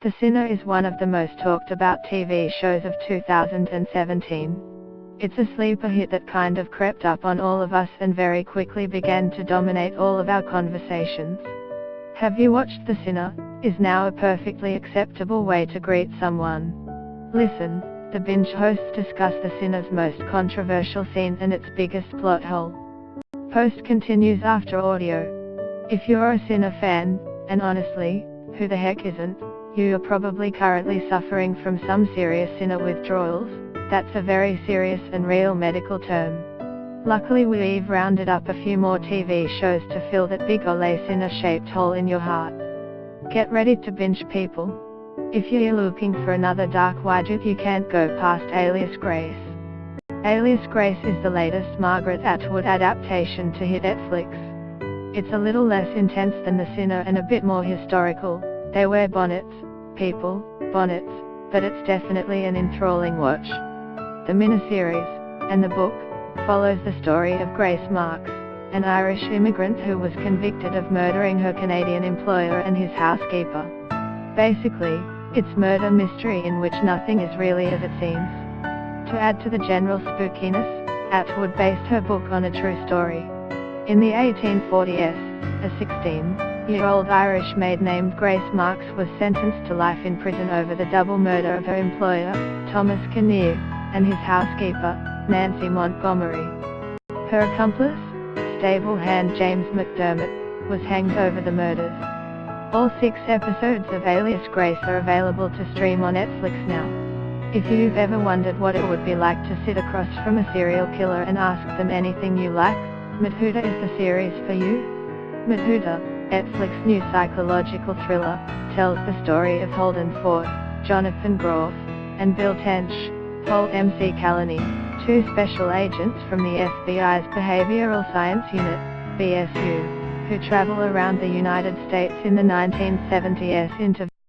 The Sinner is one of the most talked about TV shows of 2017. It's a sleeper hit that kind of crept up on all of us and very quickly began to dominate all of our conversations. Have you watched The Sinner? Is now a perfectly acceptable way to greet someone. Listen, the binge hosts discuss The Sinner's most controversial scene and its biggest plot hole. Post continues after audio. If you're a Sinner fan, and honestly, who the heck isn't, you are probably currently suffering from some serious Sinner withdrawals. That's a very serious and real medical term. Luckily we've rounded up a few more TV shows to fill that big ole Sinner-shaped hole in your heart. Get ready to binge, people. If you're looking for another dark widget, you can't go past Alias Grace. Alias Grace is the latest Margaret Atwood adaptation to hit Netflix. It's a little less intense than The Sinner and a bit more historical. They wear bonnets, people, bonnets, but it's definitely an enthralling watch. The miniseries, and the book, follows the story of Grace Marks, an Irish immigrant who was convicted of murdering her Canadian employer and his housekeeper. Basically, it's murder mystery in which nothing is really as it seems. To add to the general spookiness, Atwood based her book on a true story. In the 1840s, a 16-year-old Irish maid named Grace Marks was sentenced to life in prison over the double murder of her employer, Thomas Kinnear, and his housekeeper, Nancy Montgomery. Her accomplice, stable hand James McDermott, was hanged over the murders. All 6 episodes of Alias Grace are available to stream on Netflix now. If you've ever wondered what it would be like to sit across from a serial killer and ask them anything you like, Madhuda is the series for you. Madhuda, Netflix new psychological thriller, tells the story of Holden Ford, Jonathan Groff, and Bill Tench, Paul M.C. Callany, 2 special agents from the FBI's Behavioral Science Unit, BSU, who travel around the United States in the 1970s